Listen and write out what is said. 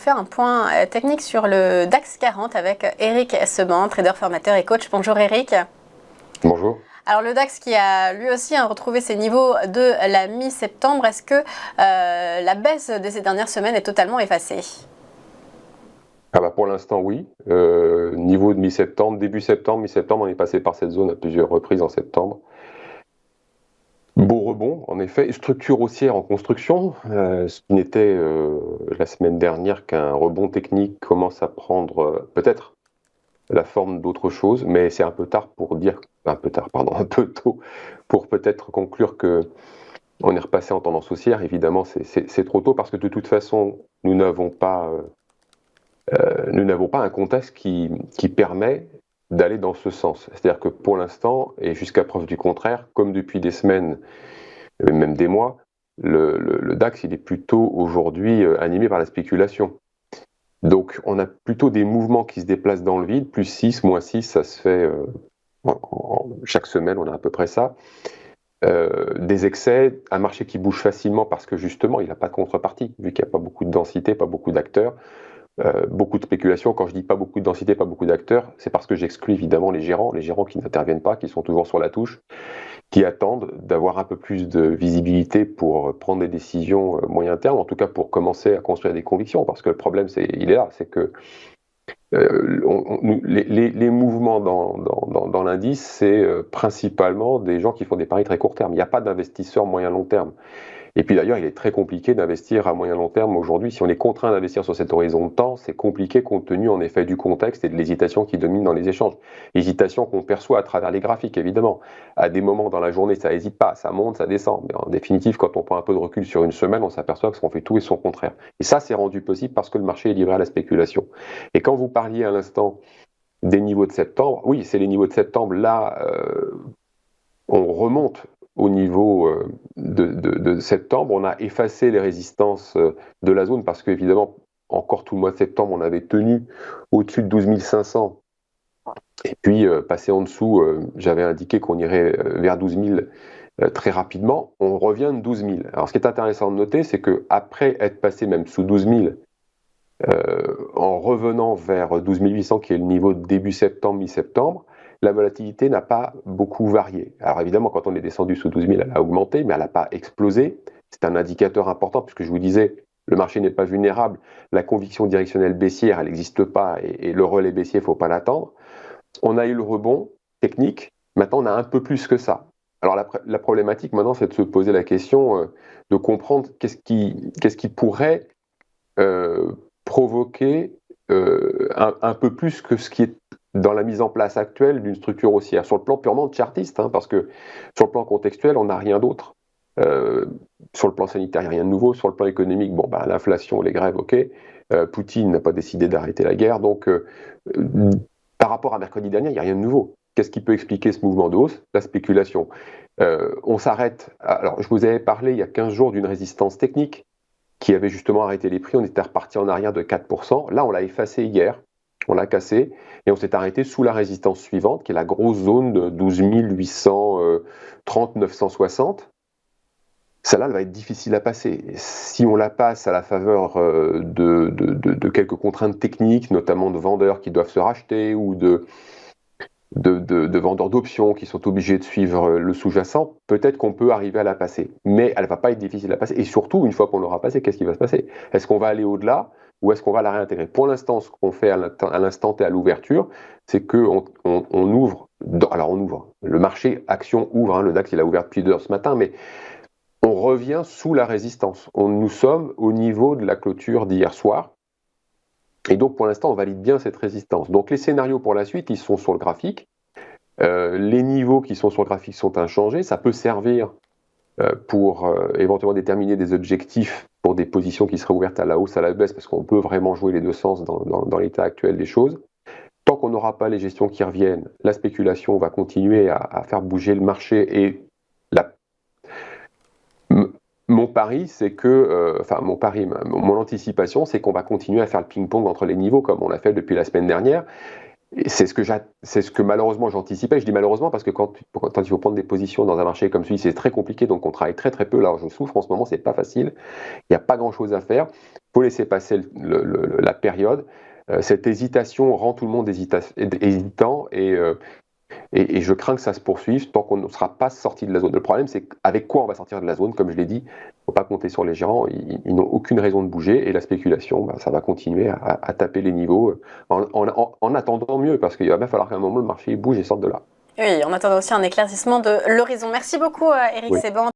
faire un point technique sur le DAX 40 avec Eric Seban, trader formateur et coach. Bonjour Eric. Bonjour. Alors le DAX qui a lui aussi retrouvé ses niveaux de la mi-septembre, est-ce que la baisse de ces dernières semaines est totalement effacée? Pour l'instant, oui. Niveau de mi-septembre, début septembre, mi-septembre, on est passé par cette zone à plusieurs reprises en septembre. Beau rebond, en effet. Structure haussière en construction, ce qui n'était la semaine dernière qu'un rebond technique commence à prendre peut-être la forme d'autre chose, mais c'est un peu tard pour dire, un peu tôt pour peut-être conclure que on est repassé en tendance haussière. Évidemment, c'est trop tôt parce que de toute façon, nous n'avons pas un contexte qui permet d'aller dans ce sens. C'est-à-dire que pour l'instant, et jusqu'à preuve du contraire, comme depuis des semaines, même des mois, le DAX il est plutôt aujourd'hui animé par la spéculation. Donc on a plutôt des mouvements qui se déplacent dans le vide, plus 6, moins 6, ça se fait chaque semaine, on a à peu près ça. Des excès, un marché qui bouge facilement parce que justement il n'a pas de contrepartie, vu qu'il n'y a pas beaucoup de densité, pas beaucoup d'acteurs. Beaucoup de spéculation. Quand je dis pas beaucoup de densité, pas beaucoup d'acteurs, c'est parce que j'exclus évidemment les gérants qui n'interviennent pas, qui sont toujours sur la touche, qui attendent d'avoir un peu plus de visibilité pour prendre des décisions moyen terme, en tout cas pour commencer à construire des convictions, parce que le problème, il est là, c'est que les mouvements dans l'indice, c'est principalement des gens qui font des paris très court terme. Il n'y a pas d'investisseurs moyen-long terme. Et puis d'ailleurs, il est très compliqué d'investir à moyen long terme aujourd'hui. Si on est contraint d'investir sur cet horizon de temps, c'est compliqué compte tenu en effet du contexte et de l'hésitation qui domine dans les échanges. Hésitation qu'on perçoit à travers les graphiques, évidemment. À des moments dans la journée, ça n'hésite pas, ça monte, ça descend. Mais en définitive, quand on prend un peu de recul sur une semaine, on s'aperçoit que ce qu'on fait tout et son contraire. Et ça, c'est rendu possible parce que le marché est livré à la spéculation. Et quand vous parliez à l'instant des niveaux de septembre, oui, c'est les niveaux de septembre. Là, on remonte au niveau de septembre, on a effacé les résistances de la zone parce qu'évidemment, encore tout le mois de septembre, on avait tenu au-dessus de 12 500. Et puis, passé en dessous, j'avais indiqué qu'on irait vers 12 000 très rapidement. On revient de 12 000. Alors, ce qui est intéressant de noter, c'est qu'après être passé même sous 12 000, en revenant vers 12 800, qui est le niveau de début septembre, mi-septembre, la volatilité n'a pas beaucoup varié. Alors évidemment, quand on est descendu sous 12 000, elle a augmenté, mais elle n'a pas explosé. C'est un indicateur important, puisque je vous disais, le marché n'est pas vulnérable. La conviction directionnelle baissière, elle n'existe pas, et le relais baissier, il ne faut pas l'attendre. On a eu le rebond technique. Maintenant, on a un peu plus que ça. Alors la problématique, maintenant, c'est de se poser la question, de comprendre qu'est-ce qui pourrait provoquer un peu plus que ce qui est dans la mise en place actuelle d'une structure haussière, sur le plan purement chartiste, parce que sur le plan contextuel, on n'a rien d'autre. Sur le plan sanitaire, il n'y a rien de nouveau. Sur le plan économique, l'inflation, les grèves, ok. Poutine n'a pas décidé d'arrêter la guerre. Donc, par rapport à mercredi dernier, il n'y a rien de nouveau. Qu'est-ce qui peut expliquer ce mouvement de hausse? La spéculation. On s'arrête. Alors, je vous avais parlé il y a 15 jours d'une résistance technique qui avait justement arrêté les prix. On était reparti en arrière de 4%. Là, on l'a effacé hier. On l'a cassé et on s'est arrêté sous la résistance suivante, qui est la grosse zone de 12 830, 960. Celle-là, elle va être difficile à passer. Si on la passe à la faveur de quelques contraintes techniques, notamment de vendeurs qui doivent se racheter ou de vendeurs d'options qui sont obligés de suivre le sous-jacent, peut-être qu'on peut arriver à la passer. Mais elle ne va pas être difficile à passer. Et surtout, une fois qu'on l'aura passée, qu'est-ce qui va se passer? Est-ce qu'on va aller au-delà ou est-ce qu'on va la réintégrer? Pour l'instant, ce qu'on fait à l'instant T à l'ouverture, c'est qu'on ouvre. Alors on ouvre. Le marché action ouvre. Le DAX, il a ouvert depuis 2 heures ce matin, mais on revient sous la résistance. Nous sommes au niveau de la clôture d'hier soir. Et donc, pour l'instant, on valide bien cette résistance. Donc, les scénarios pour la suite, ils sont sur le graphique. Les niveaux qui sont sur le graphique sont inchangés. Ça peut servir pour éventuellement déterminer des objectifs pour des positions qui seraient ouvertes à la hausse, à la baisse, parce qu'on peut vraiment jouer les deux sens dans l'état actuel des choses. Tant qu'on n'aura pas les gestions qui reviennent, la spéculation va continuer à faire bouger le marché. Et mon pari, c'est que, mon anticipation, c'est qu'on va continuer à faire le ping-pong entre les niveaux, comme on l'a fait depuis la semaine dernière. Et c'est ce que malheureusement j'anticipais. Je dis malheureusement parce que quand il faut prendre des positions dans un marché comme celui-ci, c'est très compliqué, donc on travaille très très peu. Là, je souffre en ce moment, c'est pas facile. Il n'y a pas grand-chose à faire. Il faut laisser passer la période. Cette hésitation rend tout le monde hésitant et je crains que ça se poursuive tant qu'on ne sera pas sorti de la zone. Le problème, c'est avec quoi on va sortir de la zone. Comme je l'ai dit, il ne faut pas compter sur les gérants. Ils n'ont aucune raison de bouger. Et la spéculation, ça va continuer à taper les niveaux en attendant mieux, parce qu'il va bien falloir qu'à un moment, le marché bouge et sorte de là. Oui, on attend aussi un éclaircissement de l'horizon. Merci beaucoup, Éric Oui. Séban.